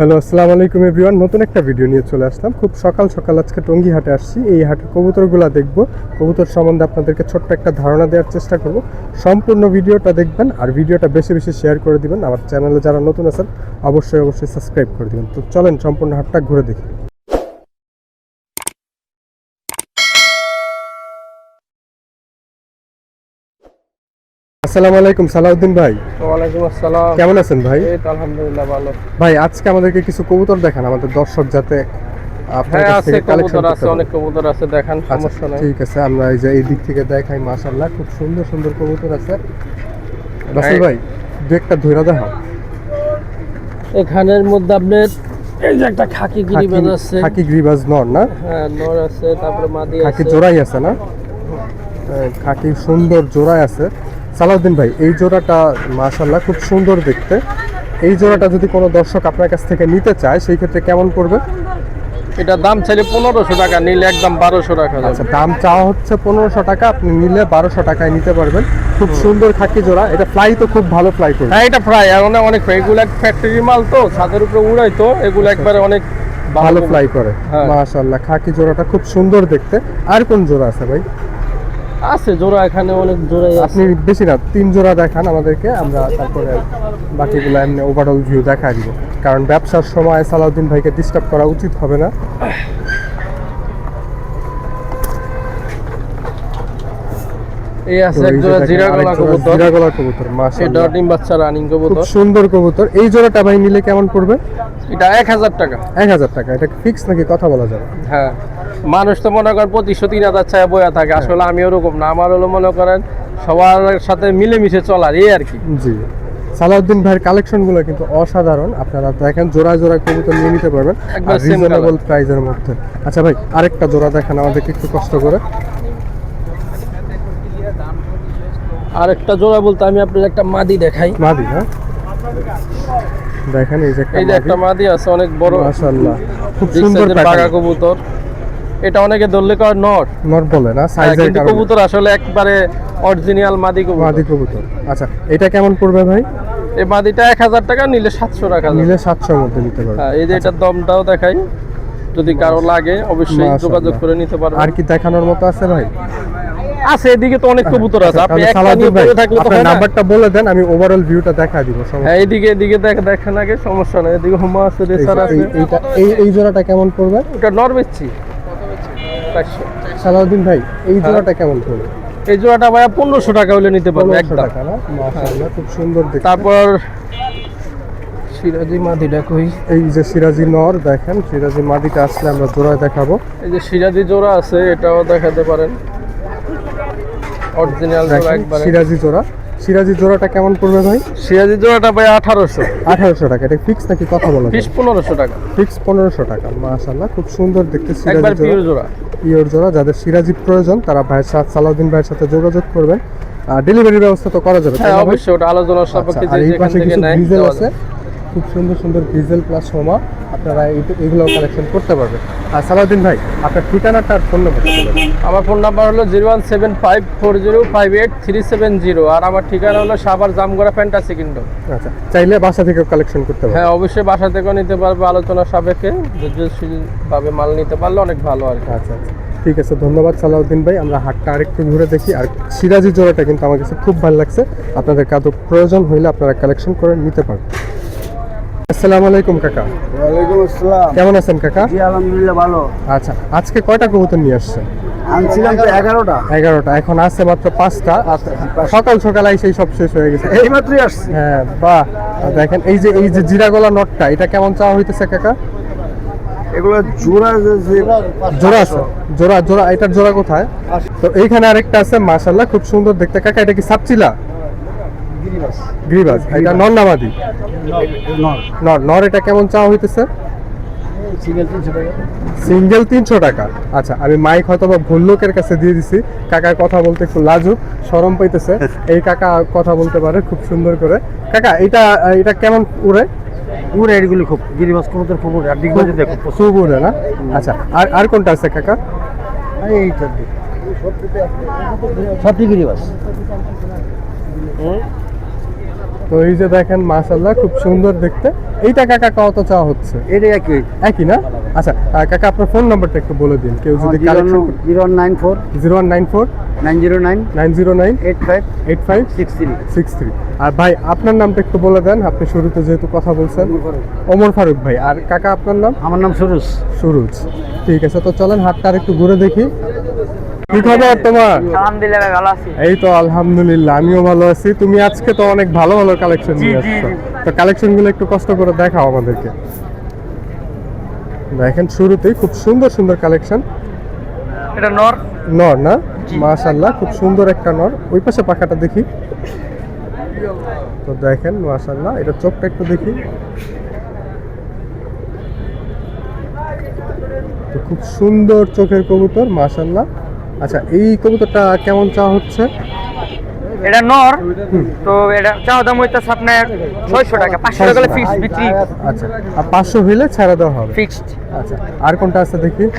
Hello, আসসালামু আলাইকুম everyone. নতুন একটা ভিডিও নিয়ে চলে আসলাম। খুব সকাল সকাল আজকে টঙ্গী হাটে আসছি। এই হাটের কবুতরগুলো দেখব, কবুতর সম্বন্ধে আপনাদেরকে ছোট্ট একটা ধারণা দেওয়ার চেষ্টা করব। সম্পূর্ণ ভিডিওটা দেখবেন আর ভিডিওটা বেশি বেশি শেয়ার করে দিবেন। আমার চ্যানেলে যারা নতুন আছেন অবশ্যই সাবস্ক্রাইব করে দিবেন। তো চলেন সম্পূর্ণ হাটটা ঘুরে দেখি। আসসালামু আলাইকুম সালাউদ্দিন ভাই। ওয়ালাইকুম আসসালাম। কেমন আছেন ভাই? এই তো আলহামদুলিল্লাহ ভালো। ভাই আজকে আমাদেরকে কিছু কবুতর দেখান, আমাদের দর্শক যাতে আপনার কাছ থেকে কালেকশন করতে পারে। অনেক কবুতর আছে, দেখান, সমস্যা নাই। ঠিক আছে, আমরা এই যে এই দিক থেকে দেখাই। মাশাআল্লাহ খুব সুন্দর সুন্দর কবুতর আছে। রাসেল ভাই দু একটা ধইরা দেখাও। এখানের মধ্যে আপনার এই যে একটা খাকি গিরিবাজ আছে। খাকি গ্রিবাজ নর না? হ্যাঁ, নর আছে, তারপরে মাদি আছে। খাকি জোড়াই আছে না? খাকি সুন্দর জোড়াই আছে। সালাউদ্দিন ভাই এই জোড়াটা মাশাআল্লাহ খুব সুন্দর দেখতে। এই জোড়াটা যদি কোনো দর্শক আপনার কাছ থেকে নিতে চায় সেই ক্ষেত্রে কেমন পড়বে? এটা দাম চাইলে 1500 টাকা, নিলে একদম 1200 টাকা। আচ্ছা, দাম চাওয়া হচ্ছে 1500 টাকা, আপনি নিলে 1200 টাকায় নিতে পারবেন। খুব সুন্দর খাকি জোড়া। এটা ফ্লাই তো খুব ভালো ফ্লাই করে। হ্যাঁ, এটা ফ্রাই আর অনেক ফ্রাই। এগুলো ফ্যাক্টরি মাল তো, ছাদের উপরে উড়াই তো, এগুলো একবারে অনেক ভালো ফ্লাই করে। হ্যাঁ। মাশাআল্লাহ খাকি জোড়াটা খুব সুন্দর দেখতে। আর কোন জোড়া আছে ভাই? আছে জোড়া, এখানে অনেক জোড়াই আছে। আপনি বেশি না 3 জোড়া দেখান আমাদেরকে, আমরা তারপরে বাকিগুলো এমনি ওভারঅল ভিউ দেখা দিব। কারণ ব্যবসার সময় সালাউদ্দিন ভাইকে ডিস্টার্ব করা উচিত হবে না। এই আছে এক জোড়া জিরাগলা কবুতর। জিরাগলা কবুতর মাশাআল্লাহ। এটা ডিম বাচ্চা রানিং কবুতর। খুব সুন্দর কবুতর। এই জোড়াটা ভাই নিলে কেমন পড়বে? এটা 1000 টাকা। 1000 টাকা। এটা ফিক্স নাকি কথা বলা যাবে? হ্যাঁ, মানুষ তো মনে করেন 2500-3000 চায় বয়া থাকে। আসলে আমি ওরকম না, আমার হলো মনে করেন সবার সাথে মিলেমিশে চলার এই আর কি। জি, সালাউদ্দিন ভাইয়ের কালেকশনগুলো কিন্তু অসাধারণ। আপনারা দেখেন জোড়া জোড়া কবুতর নিয়ে নিতে পারবেন একবার রিজনেবল প্রাইসের মধ্যে। আচ্ছা ভাই আরেকটা জোড়া দেখেন আমাদেরকে একটু কষ্ট করে। আরেকটা জোড়া বলতে আমি আপনাদের একটা মাদি দেখাই। মাদি না? দেখেন এই যে একটা মাদি আছে, অনেক বড় মাশাআল্লাহ, খুব big সুন্দর size এর বাঘা কবুতর। এটা অনেকে ধরলে কয় নর নর বলে না, সাইজের কিন্তু কারণে কবুতর আসলে একবারে অরিজিনাল মাদি কবুতর। মাদি কবুতর। আচ্ছা, এটা কেমন পড়বে ভাই? এই মাদিটা 1000 টাকা, নিলে 700 টাকা। নিলে 700 এর মধ্যে নিতে পারবেন। হ্যাঁ, এই যে এটার দমটাও দেখাই, যদি কারো লাগে অবশ্যই যোগাযোগ করে নিতে পারবেন। আর কি দেখানোর মতো আছে ভাই? আছে, এদিকে তো অনেক কবুতর আছে। আপনি একটা সালাউদ্দিন নিয়ে ভাই পড়ে থাকলে তো আপনার হয় না। নাম্বারটা বলে দেন, আমি ওভারঅল ভিউটা দেখা দিব। হ্যাঁ, এদিকে দেখেন আগে, সমস্যা নাই। এদিকে হুমা আছে, রেসার আছে। এই জোড়াটা কেমন পড়বে? এটা নর বেচছি 400। সালাউদ্দিন ভাই এই জোড়াটা কেমন পড়বে? এই জোড়াটা ভাইয়া 1500 টাকা হলে নিতে পারবে 1500 একদম। টাকা না? মাশাআল্লাহ খুব সুন্দর দেখতে। তারপর সিরাজি মাদিটা কই? এই যে সিরাজি নর, দেখেন সিরাজি মাদিটা আসলে আমরা জোড়ায় দেখাবো। এই যে সিরাজি জোড়া আছে, এটাও দেখাতে পারেন, অরিজিনাল জোড়া একবারে। সিরাজি জোড়াটা কেমন পড়বে ভাই? সিরাজি জোড়াটা ভাই 1800। 1800 টাকা। এটা ফিক্স নাকি কথা বলা ফিস 1500 টাকা। ফিক্স 1500 টাকা। মাশাআল্লাহ খুব সুন্দর দেখতে একবার সিরাজি পিওর জোড়া। পিওর জোড়া। যাদের সিরাজি প্রয়োজন তারা ভাইয়ের সাথে, সালাউদ্দিন ভাইয়ের সাথে যোগাযোগ করবেন। ডেলিভারি ব্যবস্থা তো করা যাবে? হ্যাঁ, অবশ্যই, ওটা আলোচনার সাপেক্ষে আর এই যেখান পাশে থেকে কিছু নেয় ডিজেল আছে, খুব সুন্দর সুন্দর ডিজেল প্লাস হোমা, আপনারা এগুলো কালেকশন করতে পারবেন। আর সালাউদ্দিন ভাই আপনার ঠিকানাটা আর ফোন নাম্বারটা বলুন। আমার ফোন নাম্বার হলো 01754058370, আর আমার ঠিকানা হলো সাভার জামগড়া ফ্যান্টাসি কিংডম। আচ্ছা, চাইলে বাসা থেকে কালেকশন করতে পারবেন? হ্যাঁ, অবশ্যই বাসা থেকেও নিতে পারবে, আলোচনার সাপেক্ষে ধৈর্যশীলভাবে মাল নিতে পারলে অনেক ভালো আর কি। আচ্ছা আচ্ছা, ঠিক আছে, ধন্যবাদ সালাউদ্দিন ভাই। আমরা হাটটা আরেকটু ঘুরে দেখি। আর সিরাজি জোড়াটা কিন্তু আমার কাছে খুব ভালো লাগছে। আপনাদের কাদো প্রয়োজন হইলে আপনারা কালেকশন করে নিতে পারবেন। আসসালামু আলাইকুম কাকা। ওয়ালাইকুম আসসালাম। কেমন আছেন কাকা? জি আলহামদুলিল্লাহ ভালো। আচ্ছা, আজকে কয়টা কবুতর নিয়ে আসছেন? আনছিলাম তো 11টা। 11টা, এখন আছে মাত্র 5টা। সকাল সকাল সেই সব শেষ হয়ে গেছে। এইমাত্রই আসছি। হ্যাঁ বাহ, দেখেন এই যে জিরাগলা নটটা, এটা কেমন চাওয়া হইতেছে কাকা? এগুলো জোড়া জোড়া আছে, জোড়া এটার জোড়া কোথায়? তো এইখানে আরেকটা আছে মাশাআল্লাহ খুব সুন্দর দেখতে। কাকা এটা কি সাপচিলা? গ্রিবাস। এটা নর নামাদি? নর। এটা কেমন চাওয়া হইতেছে? সিঙ্গেল 300 টাকা। আচ্ছা, আমি মাইক হয়তো বা ভুল লোকের কাছে দিয়ে দিছি। কাকার কথা বলতে একটু লাজুক, শরম পাইতেছে। এই কাকা কথা বলতে পারে খুব সুন্দর করে। কাকা এটা কেমন উড়ে? উড়ে এগুলি খুব গিরিবাস কবুতর খুব উড়ে, আর ডিগবাজি দেখো খুব উড়ে না? আচ্ছা, আর কোনটা আছে কাকা? এইটা সত্যি গিরিবাস। তো এই যে দেখেন মাশাআল্লাহ খুব সুন্দর দেখতে। এইটা কাকা কত চাওয়া হচ্ছে? এটা একই একই না? আচ্ছা কাকা আপনার ফোন নাম্বারটা একটু বলে দিন, কেউ যদি কালেকশন 0194 0194 909 909 85 85 63 63। আর ভাই আপনার নামটা একটু বলে দেন, আপনি শুরুতে যেহেতু কথা বলছেন। ওমর ফারুক ভাই। আর কাকা আপনার নাম? আমার নাম সুরুজ। সুরুজ। ঠিক আছে, তো চলেন হাটটা আর একটু ঘুরে দেখি। কি খবর তোমার? আলহামদুলিল্লাহ ভাই, ভালো আছি। এই তো আলহামদুলিল্লাহ, আমিও ভালো আছি। তুমি আজকে তো অনেক ভালো ভালো কালেকশন নিয়ে জি, আসছো, জি। তো কালেকশন গুলো একটু কষ্ট করে দেখাও আমাদেরকে। দেখেন শুরুতেই খুব সুন্দর সুন্দর কালেকশন। এটা নর। নর না? মাশাআল্লাহ খুব সুন্দর একটা নর। ওই পাশে পাখাটা দেখি। তো দেখেন মাশাআল্লাহ, এটা চোখটা একটু দেখি। তো খুব সুন্দর চোখের কবুতর মাশাআল্লাহ। আচ্ছা এই কবুতরটা কেমন চাওয়া হচ্ছে? এটা নর। তো এটা চাওয়া দাম হইতাছে আপনার 600 টাকা। 500 টাকা হলে ফিক্স বিক্রি। আচ্ছা, আর 500 হইলে ছাড়া দেওয়া হবে। ফিক্সড। আচ্ছা, আর কোনটা আছে দেখি।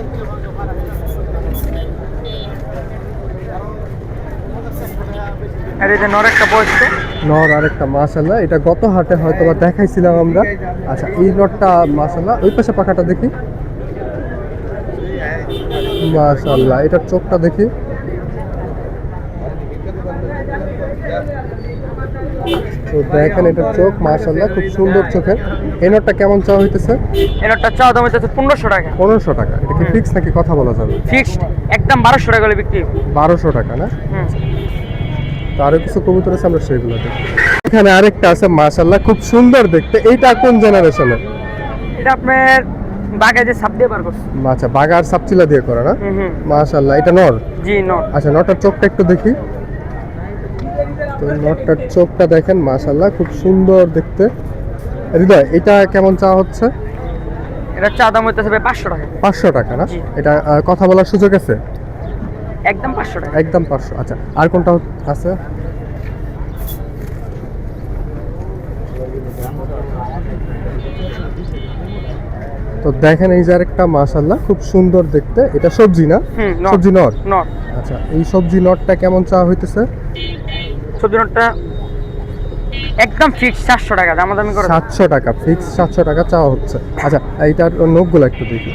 আর এই যে নর একটা বসছে। নর আরেকটা মাশাআল্লাহ, এটা গত হাটে হয়তো বা দেখাইছিলাম আমরা। আচ্ছা এই নরটা মাশাআল্লাহ। ওই পাশে পাখাটা দেখি। মাশাআল্লাহ, এটার চোখটা দেখি। তো দেখেন এটার চোখ মাশাআল্লাহ খুব সুন্দর চোখের। এই নরটা কেমন চাওয়া হইতেছে? এই নরটা চাওয়া দাম হইতাছে 1500 টাকা। 1500 টাকা। এটা কি ফিক্স নাকি কথা বলা যাবে? ফিক্সড একদম 1200 টাকা হলে বিক্রি। 1200 টাকা না? হুম। তো আরো কিছু কবুতর আছে, আমরা সেগুলো দেখি। এখানে আরেকটা আছে মাশাআল্লাহ খুব সুন্দর দেখতে। এইটা কোন জেনারেশনের? এটা আপনার বাগে যে সাপ দিয়ে বার করছে। আচ্ছা, বাগার সাপচিলা দিয়ে করে না? হুম। মাশাআল্লাহ, এটা নর। জি নর। আচ্ছা নরটার চোখটা একটু দেখি। তো নরটার চোখটা দেখেন মাশাআল্লাহ খুব সুন্দর দেখতে। হৃদয়, এটা কেমন চাওয়া হচ্ছে? এটা চাওয়া দাম হইতাছে ভাই 500 টাকা। 500 টাকা না? জি। এটা কথা বলার সুযোগ আছে? একদম 500 টাকা। একদম 500। আচ্ছা আর কোনটা আছে? তো দেখেন এই যে আরেকটা মাশাআল্লাহ খুব সুন্দর দেখতে। এটা সবজি না? হুম, নর। সবজি নর। নর। আচ্ছা এই সবজি নরটা কেমন চাওয়া হইতেছে? সবজি নরটা একদম ফিক্স 700 টাকা দামাদামি করে। 700 টাকা ফিক্স, 700 টাকা চাওয়া হচ্ছে। আচ্ছা এইটার নখগুলো একটু দেখি।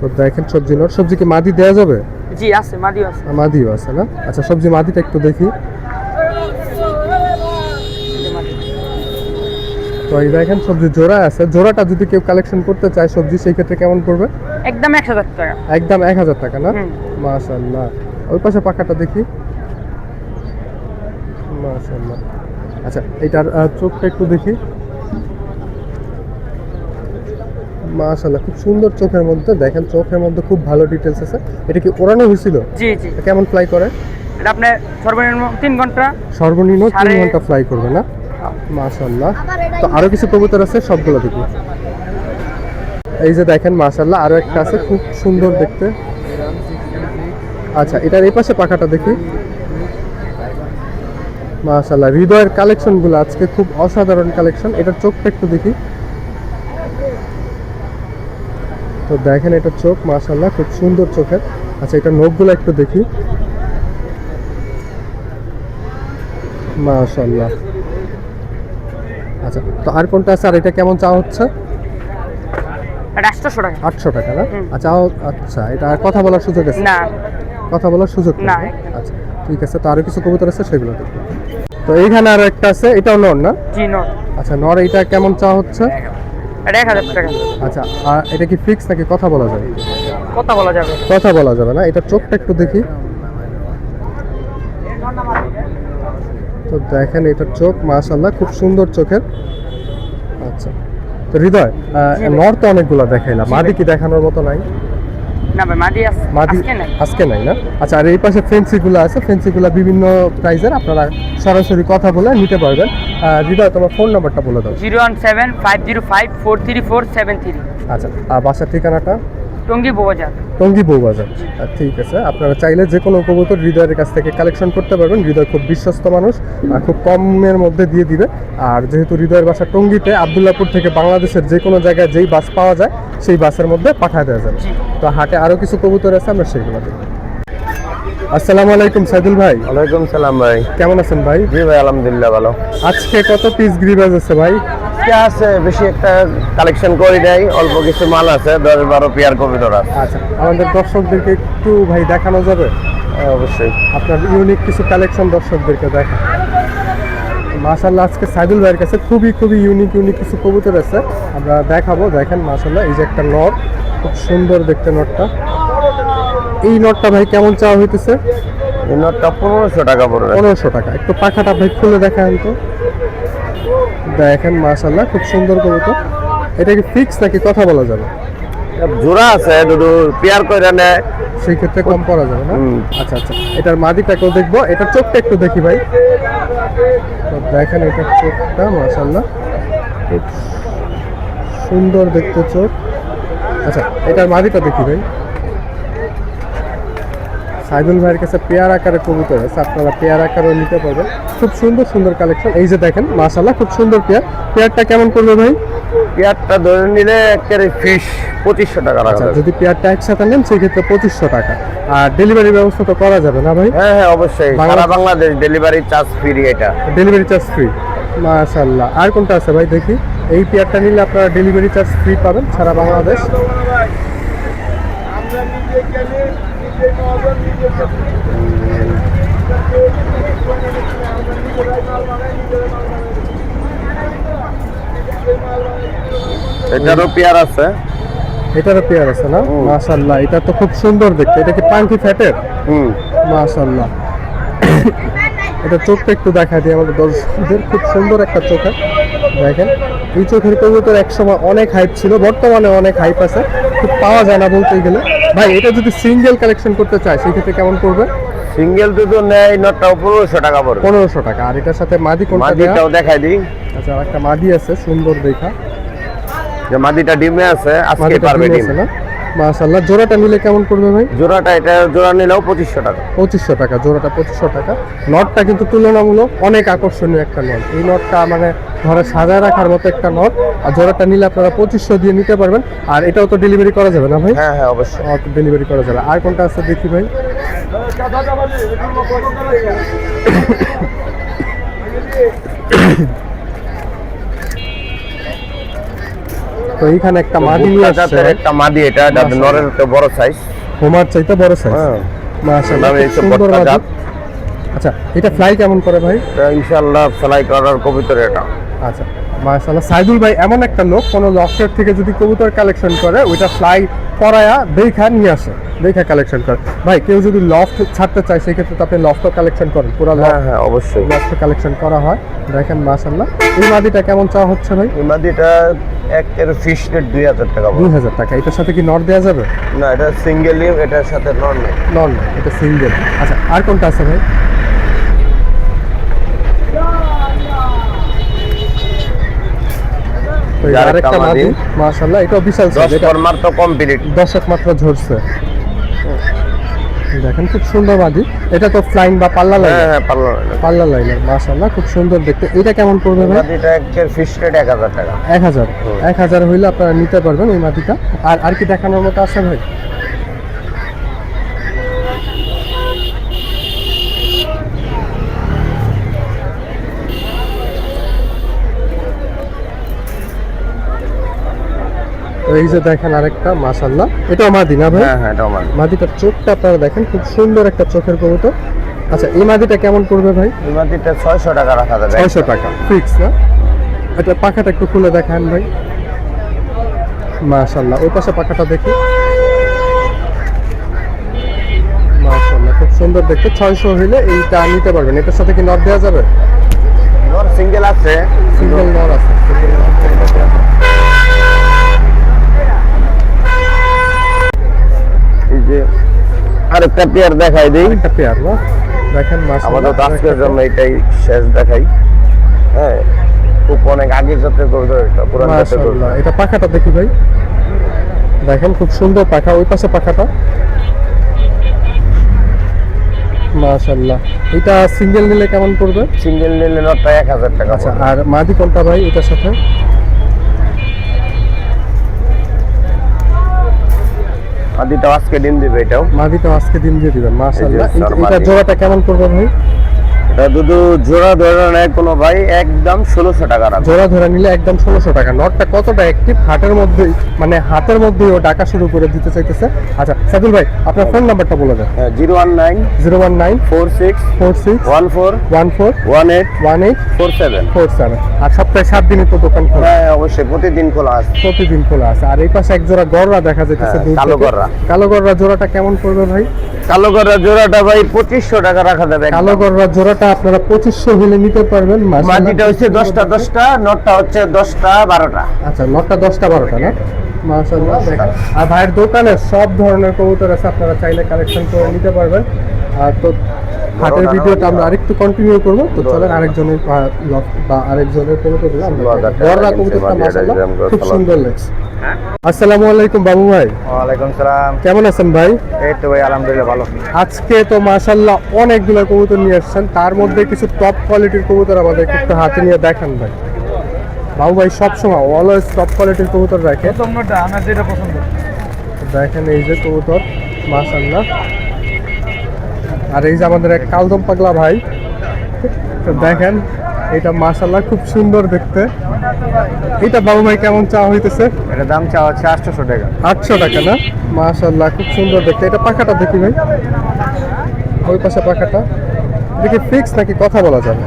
তো দেখেন সবজি নর। সবজি কি মাদি দেওয়া যাবে? জি আছে, মাদিও আছে। মাদিও আছে না? আচ্ছা সবজি মাদিটা একটু দেখি। তো এই দেখেন সবজি জোড়া আছে। জোড়াটা যদি কেউ কালেকশন করতে চায় সবজি, সেই ক্ষেত্রে কেমন পড়বে? একদম 1000 টাকা। একদম 1000 টাকা না? হুম। মাশাআল্লাহ। ওই পাশে পাখাটা দেখি। মাশাআল্লাহ। আচ্ছা এটার চোখটা একটু দেখি। মাশাআল্লাহ খুব সুন্দর চোখের মধ্যে। দেখেন চোখের মধ্যে খুব ভালো ডিটেলস আছে। এটা কি ওড়ানো হয়েছিল? জি জি। এটা কেমন ফ্লাই করে? এটা আপনার সর্বনিম্ন 3 ঘন্টা। সর্বনিম্ন 3 সাড়ে- ঘন্টা ফ্লাই করবে না? মাশাআল্লাহ। তো আরো কিছু কবুতর আছে, সবগুলো দেখি। এই যে দেখেন মাশাআল্লাহ আরো একটা আছে খুব সুন্দর দেখতে। আচ্ছা এটার এই পাশে পাখাটা দেখি। মাশাআল্লাহ, হৃদয়ের কালেকশনগুলো আজকে খুব অসাধারণ কালেকশন। এটার চোখটা একটু দেখি। তো দেখেন এটার চোখ মাশাআল্লাহ খুব সুন্দর চোখের। আচ্ছা এটার নখগুলো একটু দেখি। মাশাআল্লাহ। আচ্ছা তো আর কোনটা আছে? আর এটা কেমন চাওয়া হচ্ছে? এটা 800 টাকা। 800 টাকা না? হুম। আচ্ছা আচ্ছা এটা আর কথা বলার সুযোগ আছে? না। কথা বলার সুযোগ নেই, না। আচ্ছা ঠিক আছে, তো আরো কিছু কবুতর আছে সেগুলো দেখবো। তো এইখানে আরো একটা আছে, এটাও নর না? জি নর। আচ্ছা নর, এটা কেমন চাওয়া হচ্ছে? এটা 1000 টাকা। আচ্ছা আর এটা কি ফিক্স নাকি কথা বলা যাবে? কথা বলা যাবে। কথা বলা যাবে না? এটার চোখটা একটু দেখি। তো দেখেন এটার চোখ মাশাআল্লাহ খুব সুন্দর চোখের। আচ্ছা তো হৃদয়, নর তো অনেকগুলো দেখাইলাম, মাদি কি দেখানোর মতো নাই? না ভাই, মাদি আছে। মাদি আজকে নাই। আজকে নাই না? আচ্ছা আর এই পাশে ফেন্সিগুলো আছে, ফেন্সিগুলো বিভিন্ন প্রাইজের, আপনারা সরাসরি কথা বলে নিতে পারবেন। হৃদয় তোমার ফোন নাম্বারটা বলে দাও। 017-505-43473। আচ্ছা আর বাসার ঠিকানাটা? টঙ্গী বউবাজার। টঙ্গী বউবাজার। ঠিক আছে, আপনারা চাইলে যে কোনো কবুতর হৃদয়ের কাছ থেকে কালেকশন করতে পারবেন। হৃদয় খুব বিশ্বস্ত মানুষ, খুব কমের মধ্যে দিয়ে দিবে। আর যেহেতু হৃদয়ের বাসা টঙ্গীতে, আবদুল্লাপুর থেকে বাংলাদেশের যে কোনো জায়গায় যেই বাস পাওয়া যায় সেই বাসের মধ্যে পাঠিয়ে দেওয়া যাবে। জি। তো হাটে আরও কিছু কবুতর আছে, আমরা সেইগুলো দেখব। আসসালামু আলাইকুম সাইদুল ভাই, ওয়ালাইকুম সালাম ভাই। কেমন আছেন ভাই? জি ভাই, আলহামদুলিল্লাহ ভালো। আজকে কত পিস গিরিবাজ আছে ভাই? কি আছে, বেশি একটা কালেকশন করি নাই, অল্প কিছু মাল আছে, 10-12 পেয়ার কবিতর আছে। আচ্ছা, আমাদের দর্শকদেরকে একটু ভাই দেখানো যাবে? হ্যাঁ, অবশ্যই। আপনার ইউনিক কিছু কালেকশন দর্শকদেরকে দেখা। মাশাআল্লাহ, আজকে সাইদুল ভাইয়ের কাছে খুবই ইউনিক কিছু কবুতর আছে, আমরা দেখাবো। দেখেন মাশাআল্লাহ, এই যে একটা নট, খুব সুন্দর দেখতে নটটা। এই নটটা ভাই কেমন চাওয়া হইতেছে? এই নটটা 1500 টাকা পড়বে। 1500 টাকা। একটু পাখাটা ভাই খুলে দেখান তো। দেখেন মাশাআল্লাহ, খুব সুন্দর কবুতর। এটা কি ফিক্স নাকি কথা বলা যাবে? জোড়া আছে, দুটো পেয়ার করে নেয়, সেই ক্ষেত্রে কম করা যাবে না? আচ্ছা, এটার মাদিটাকেও দেখবো, এটার চোখটা একটু দেখি ভাই। তো দেখেন এটার চোখটা মাশাআল্লাহ খুব সুন্দর দেখতে চোখ। আচ্ছা, এটার মাদিটা দেখি ভাই। সাইদুল ভাইয়ের কাছে পেয়ার আকারে কবুতর আছে, আপনারা পেয়ার আকারেও নিতে পারবেন। খুব সুন্দর কালেকশন। এই যে দেখেন মাশাআল্লাহ, খুব সুন্দর পেয়ারটা কেমন করবে ভাই? পেয়ারটা ধরে নিলে একেবারে ফিশ 2500 টাকা রাখা আচ্ছা, যাবে। যদি পেয়ারটা একসাথে নেন সেই ক্ষেত্রে 2500 টাকা। আর ডেলিভারি ব্যবস্থা তো করা যাবে না ভাই? হ্যাঁ, অবশ্যই, সারা বাংলাদেশ ডেলিভারি চার্জ ফ্রি। এটা ডেলিভারি চার্জ ফ্রি। মাশাআল্লাহ, আর কোনটা আছে ভাই দেখি? এই পেয়ারটা নিলে আপনারা ডেলিভারি চার্জ ফ্রি পাবেন সারা বাংলাদেশ। এটারও পেয়ার আছে। এটারও পেয়ার আছে না? মাশাআল্লাহ, এটা তো খুব সুন্দর দেখতে। এটা কি পাঙ্কি ফ্যাটের? মাশাআল্লাহ। এটা চোখটা একটু দেখা দিই আমাদের দর্শকদের। খুব সুন্দর একটা চোখ। দেখেন, এই চোখের কবুতর একসময় অনেক হাইপ ছিল, বর্তমানে অনেক হাইপ আছে, খুব পাওয়া যায় না বলতে গেলে। ভাই, এটা যদি সিঙ্গেল কালেকশন করতে চায় সেই ক্ষেত্রে কেমন পড়বে? সিঙ্গেল দুটো নেয়, নটটাও 1500 টাকা পড়বে। 1500 টাকা। আর এটার সাথে মাদি কোনটা দেয়া? মাদিটাও দেখাই দিই। আচ্ছা, আর একটা মাদি আছে সুন্দর দেখা। যে মাদিটা ডিমে আছে, আজকে মাদিটা পারবে ডিম ডিম। আছে না? মাশাআল্লাহ, জোড়াটা নিলে কেমন পড়বে ভাই? জোড়াটা, এটা জোড়া নিলেও 2500 টাকা। 2500 টাকা জোড়াটা, 2500 টাকা। নটটা কিন্তু তুলনামূলক অনেক আকর্ষণীয় একটা নট। এই নটটা মানে ঘরে সাজায় রাখার মতো একটা নট। আর জোড়াটা নিলে আপনারা 2500 দিয়ে নিতে পারবেন। আর এটাও তো ডেলিভারি করা যাবে না ভাই? হ্যাঁ, অবশ্যই। ডেলিভারি করা যাবে। আর কোনটা আছে দেখি ভাই? তো এইখানে একটা মাদি নিয়ে আসছে, একটা মাদি, এটা নরের তো বড় সাইজ, হোমার চাইতে বড় সাইজ। মাশাআল্লাহ, নামে খুব হচ্ছে সুন্দর বটকা মাদি। জাত। আচ্ছা, এটা ফ্লাই কেমন করে ভাই? এটা ইনশাআল্লাহ ফ্লাই করার কবুতর এটা। আচ্ছা, মাশাআল্লাহ, সাইদুল ভাই এমন একটা লোক, কোনো লফটের থেকে যদি কবুতর কালেকশন করে ওইটা ফ্লাই করায়া দেখা নিয়ে আসে, দেখা কালেকশন করে। ভাই, কেউ যদি লফট ছাড়তে চায় সেই ক্ষেত্রে তো আপনি লফট কালেকশন করেন, পুরো হ্যাঁ, অবশ্যই লফট কালেকশন করা হয়। দেখেন মাশাআল্লাহ, এই মাদিটা কেমন চাওয়া হচ্ছে ভাই? এই মাদিটা একের ফিশ রেট 2000 টাকা পড়বে। 2000 টাকা। এটার সাথে কি নট দেওয়া যাবে? না, এটা সিঙ্গেলই, এটার সাথে নর নেই। নট না, এটা সিঙ্গেল। আচ্ছা, আর কোনটা আছে ভাই? তো এই আরেকটা আরেকটা মাদি, মাদি। মাশাআল্লাহ, এটাও বিশাল সাইজ। 10 এটা ফরমার তো কমপ্লিট। দর্শক মাত্র ঝরছে। দেখেন খুব সুন্দর মাদি। এটা তো ফ্লাইং বা পাল্লা লাইন? হ্যাঁ, পারলো না। পাল্লা লাইনার। মাশাআল্লাহ, খুব সুন্দর দেখতে। এটা কেমন পড়বে ভাই? মাদিটা একের ফিশ রেট 1000 টাকা। 1000 হইলে আপনারা নিতে পারবেন এই মাদিটা। আর কি দেখানোর মতো আছে ভাই? তো এই যে দেখেন আরেকটা, মাশাআল্লাহ, এটাও মাদি না ভাই? হ্যাঁ, এটাও মাদি। মাদিটার চোখটা আপনারা দেখেন, খুব সুন্দর একটা চোখের কবুতর। আচ্ছা, এই মাদিটা কেমন পড়বে ভাই? এই মাদিটা 600 টাকা রাখা যাবে। 600 টাকা ফিক্স না? এটা পাখাটা একটু খুলে দেখান ভাই। মাশাআল্লাহ, ওই পাশে পাখাটা দেখি। মাশাআল্লাহ, খুব সুন্দর দেখতে। 600 হইলে এইটা নিতে পারবেন। এটার সাথে কি নট দেওয়া যাবে? নর সিঙ্গেল আছে, সিঙ্গেল নর আছে। এই যে আরেকটা পেয়ার দেখাই দেই। একটা পেয়ার না? দেখেন মাশাআল্লাহ, আমাদের আজকের জন্য এটাই শেষ দেখাই। হ্যাঁ, খুব অনেক আগের জাতের কবুতর, এটা পুরান জাতের কবুতর। মাশাআল্লাহ, এটা পাখাটা দেখি ভাই। দেখেন খুব সুন্দর পাখা, ওই পাশে পাখাটা। মাশাআল্লাহ, এটা সিঙ্গেল নিলে কেমন পড়বে? সিঙ্গেল নিলে নটটা 1000 টাকা। আচ্ছা, আর মাদি কোনটা ভাই এটার সাথে? মাদিটাও আজকে ডিম দিবে এটাও। মাদিটাও আজকে ডিম দিয়ে দিবেন মাশাআল্লাহ। এই যে এটা মাদি। জোড়াটা কেমন পড়বে ভাই? এটা দুধু জোড়া ধরে নেয় কোনো ভাই একদম 1600 টাকা রাখবে। জোড়া ধরে নিলে একদম 1600 টাকা। নটটা কতটা অ্যাক্টিভ, হাটের মধ্যেই মানে হাতের মধ্যেই ও ডাকা শুরু করে দিতে চাইতেছে। আচ্ছা সাইদুল ভাই আপনার ফোন নাম্বারটা বলে দেন। 019 019 46 46 14 14 18 18 47। 47। আর সপ্তাহে 7 দিনই তো দোকান খোলা, হ্যাঁ অবশ্যই প্রতিদিন খোলা আছে। প্রতিদিন খোলা আছে। আর এই পাশে এক জোড়া গররা দেখা যাইতেছে হ্যাঁ, দূর কালো থেকে। গররা। কালো গররা জোড়াটা কেমন পড়বে ভাই? কালো গররা জোড়াটা ভাই 2500 টাকা রাখা যাবে একদম। কালো গররা জোড়াটা আপনারা 2500 হলে নিতে পারবেন মাশাআল্লাহ। মাদিটা হচ্ছে 10টা 10টা, নটটা হচ্ছে 10টা 12টা। আচ্ছা নটটা 10টা 12টা না মাশাআল্লাহ। দেখেন আর ভাইয়ের দোকানে সব ধরনের কবুতর আছে, আপনারা চাইলে কালেকশন করে নিতে পারবেন। আর তো হাটের ভিডিওটা আমরা আরেকটু কন্টিনিউ করব। তো চলেন আরেকজনের লট বা আরেকজনের কবুতরগুলো আমরা দেখি। বড়রা কবুতরটা মাশাআল্লাহ খুব সুন্দর লাগছে। আসসালামু আলাইকুম বাবু ভাই, ওয়ালাইকুম সালাম। কেমন আছেন ভাই? এই তো ভাই আলহামদুলিল্লাহ ভালো। আজকে তো মাশাআল্লাহ অনেকগুলো কবুতর নিয়ে আসছেন, তার মধ্যে কিছু টপ কোয়ালিটির কবুতর আমাদের একটু হাতে নিয়ে দেখান ভাই। বাবু ভাই সবসময় অলওয়েজ টপ কোয়ালিটির কবুতর রাখে। তোমরা আমার যেটা পছন্দ। দেখেন এই যে কবুতর মাশাআল্লাহ। আর এই যে আমাদের এক কালদম পাগলা ভাই, তো দেখেন এটা মাশাআল্লাহ খুব সুন্দর দেখতে। এটা বাবু ভাই কেমন চাওয়া হইতেছে? এটা দাম চাওয়া হচ্ছে 800 টাকা। 800 টাকা না মাশাআল্লাহ খুব সুন্দর দেখতে। এটা পাখাটা দেখি ভাই, ওই পাশে পাখাটা দেখি ফিক্স নাকি কথা বলা যাবে?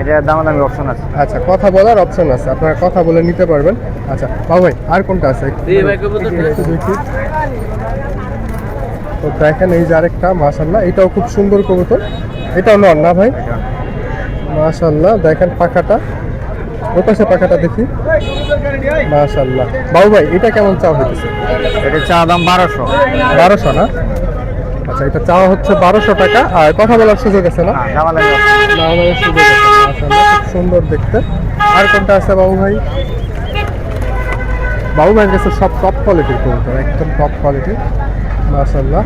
এটা দামাদামি অপশন আছে। আচ্ছা কথা বলার অপশন আছে, আপনারা কথা বলে নিতে পারবেন। আচ্ছা বাবু ভাই আর কোনটা আছে? একটু দেখি। তো দেখেন এই যে আরেকটা মাশাআল্লাহ, এটাও খুব সুন্দর কবুতর। এটাও নর না ভাই? মাশাআল্লাহ দেখেন পাখাটা, ওই পাশে পাখাটা দেখি মাশাআল্লাহ। বাবু ভাই এটা কেমন চাওয়া হইতেছে? এটা চা দাম 1200। 1200 না? আচ্ছা এটা চাওয়া হচ্ছে 1200 টাকা। আর কথা বলার সুযোগ আছে না? দামাদামি option। না বলার সুযোগ আছে মাশাআল্লাহ খুব সুন্দর দেখতে। আর কোনটা আছে বাবু ভাই? বাবু ভাইয়ের কাছে সব টপ কোয়ালিটির কবুতর, একদম টপ কোয়ালিটির মাশাআল্লাহ।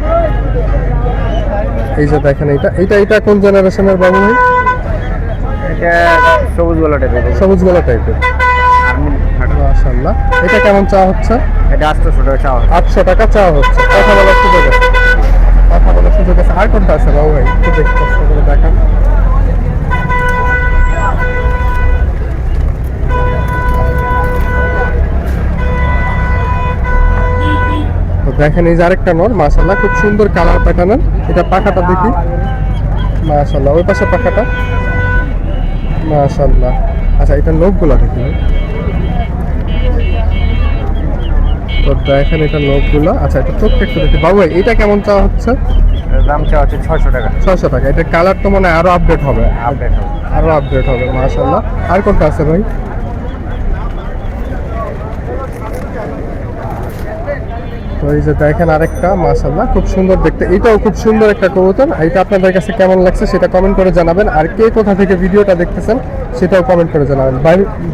এই যে দেখেন এটা কোন জেনারেশনের বাবু ভাই? এটা সবুজ গোলা টাইপের। সবুজ গলা টাইপের মাশাআল্লাহ। এটা কেমন চাওয়া হচ্ছে? এটা 800 টাকা চাওয়া হচ্ছে। 800 টাকা চাওয়া হচ্ছে। কথা বলার সুযোগ আছে, কথা বলার সুযোগ আছে। আর কোনটা আছে বাবু ভাই একটু দেখতে কষ্ট করে দেখান। তো দেখেন এই যে আরেকটা নর মাশাআল্লাহ খুব সুন্দর কালার প্যাটার্নের। এটা পাখাটা দেখি মাশাআল্লাহ, ওই পাশে পাখাটা মাশাআল্লাহ। আচ্ছা এটা নখগুলা দেখি। তো দেখেন এটা নখগুলা। আচ্ছা এটা চোখটা একটু দেখি। বাবু ভাই এটা কেমন চাওয়া হচ্ছে? এটার দাম চাওয়া হচ্ছে 600 টাকা। 600 টাকা। এটা কালার তো মনে হয় আরো আপডেট হবে, আপডেট হবে। আরো আপডেট হবে মাশাআল্লাহ। আর কোনটা আছে ভাই? তো এই যে দেখেন আরেকটা মাশাআল্লাহ খুব সুন্দর দেখতে। এটাও খুব সুন্দর একটা কবুতর। এটা আপনাদের কাছে কেমন লাগছে সেটা কমেন্ট করে জানাবেন। আর কে কোথা থেকে ভিডিওটা দেখতেছেন সেটাও কমেন্ট করে জানাবেন।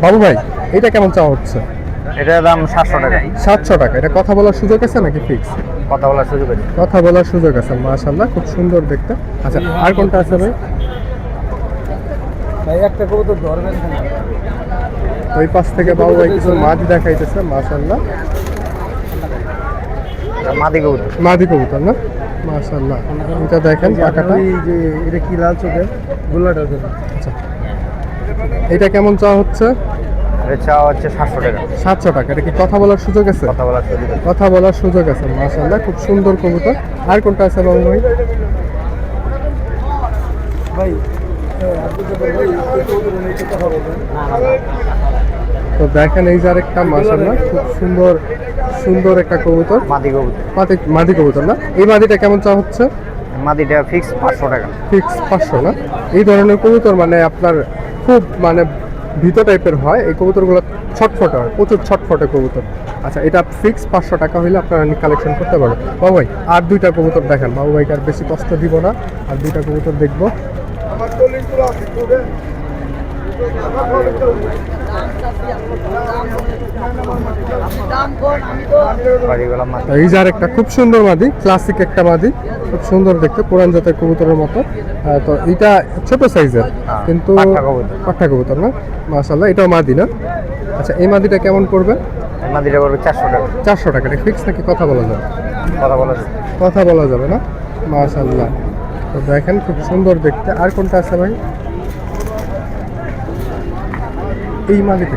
বাবু ভাই এটা কেমন চাওয়া হচ্ছে? এটার দাম 700 টাকা। 700 টাকা। এটা কথা বলার সুযোগ আছে নাকি ফিক্স? কথা বলার সুযোগ আছে। কথা বলার সুযোগ আছে মাশাআল্লাহ খুব সুন্দর দেখতে। আচ্ছা আর কোনটা আছে ভাই? ভাই একটা কবুতর ধরবেন না। ওই পাশ থেকে বাবু ভাই কিছু মাছ দেখাইতেছে মাশাআল্লাহ। মাদি কবুতর। মাদি কবুতর না মাশাআল্লাহ। এটা দেখেন পাখাটা। যে এটা কি লাল চোখের গোলাটা ধরে। আচ্ছা এটা কেমন চাওয়া হচ্ছে? এটা চাওয়া হচ্ছে 700 টাকা। 700 টাকা। এটা কি কথা বলার সুযোগ আছে? কথা বলার সুযোগ আছে। কথা বলার সুযোগ আছে মাশাআল্লাহ খুব সুন্দর কবুতর। আর কোনটা আছে বাবু ভাই? ভাই আপনি তো ভাই এই কবুতর নিয়ে কথা বলবেন। তো দেখেন এই যে আরেকটা মাশাআল্লাহ খুব সুন্দর সুন্দর একটা কবুতর। মাদি কবুতর। মাদি কবুতর না? এই মাদিটা কেমন চাওয়া হচ্ছে? মাদিটা ফিক্স 500 টাকা। ফিক্স 500 না? এই ধরনের কবুতর মানে আপনার খুব মানে ভিতর টাইপের হয়। এই কবুতরগুলো ছটফটে হয়, প্রচুর ছটফটে কবুতর। আচ্ছা এটা ফিক্স 500 টাকা হলে আপনারা কালেকশন করতে পারবেন। বাবু ভাই আর দুইটা কবুতর দেখেন। বাবু ভাইকে আর বেশি কষ্ট দিব না, আর দুইটা কবুতর দেখবো। বাড়িগুলো মাদি। এই যে আরেকটা খুব সুন্দর মাদি, ক্লাসিক একটা মাদি, খুব সুন্দর দেখতে, পুরান জাতের কবুতরের মতো। তো এটা ছোট সাইজের কিন্তু পাঠা কবুতর। পাঠা কবুতর না মাশাআল্লাহ। এটাও মাদি না? আচ্ছা এই মাদিটা কেমন পড়বে? মাদিটা পড়বে 400 টাকা। 400 টাকা। এটা ফিক্স নাকি কথা বলা যায়? কথা বলা যায়। কথা বলা যাবে না? মাশাআল্লাহ। তো দেখেন খুব সুন্দর দেখতে। আর কোনটা আছে ভাই? এই মাদিটা।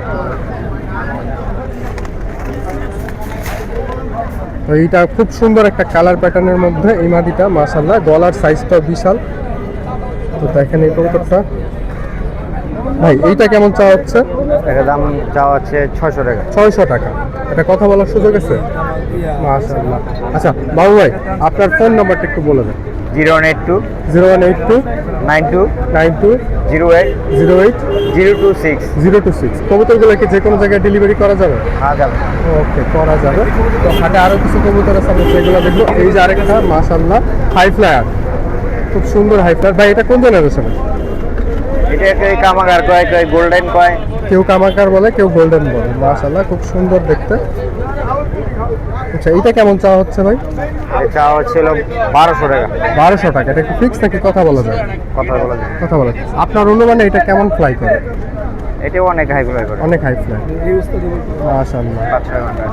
তো এইটা খুব সুন্দর একটা কালার প্যাটার্নের মধ্যে এই মাদিটা, মাশাআল্লাহ। গলার সাইজটা বিশাল। তো দেখেন এই কবুতরটা ভাই, এইটা কেমন চাওয়া হচ্ছে? এটার দাম চাওয়া হচ্ছে 600 টাকা। 600 টাকা। এটা কথা বলার সুযোগ আছে? মাশাআল্লাহ। আচ্ছা বাবু ভাই, আপনার ফোন নাম্বারটা একটু বলে দেন। 0182 0182 92 92 08 08 026। 026। কবুতরগুলো কি যে কোনো জায়গায় ডেলিভারি করা যাবে? হ্যাঁ যাবে। ওকে, করা যাবে। তো হাটে আরও কিছু কবুতর আছে, আমরা সেগুলো দেখবো। এই যে আরেকটা মাশাআল্লাহ হাই ফ্লায়ার, খুব সুন্দর হাই ফ্লায়ার। ভাই এটা কোন জেনারেশনের? এটাকে কামাগার কয়, কয় গোল্ডেন কয়। কেউ কামাকার বলে, কেউ গোল্ডেন বলে। মাশাআল্লাহ খুব সুন্দর দেখতে। আচ্ছা এটা কেমন চাওয়া হচ্ছে ভাই? এটা চাওয়া হচ্ছিল 1200 টাকা। 1200 টাকা। এটা কি ফিক্স নাকি কথা বলা যায়? কথা বলা যায়। কথা বলা যায়। আপনার অনুমানে এটা কেমন ফ্লাই করে? এটাও অনেক হাই ফ্লাই করে। অনেক হাই ফ্লাই। মাশাআল্লাহ। 5-6 ঘন্টা।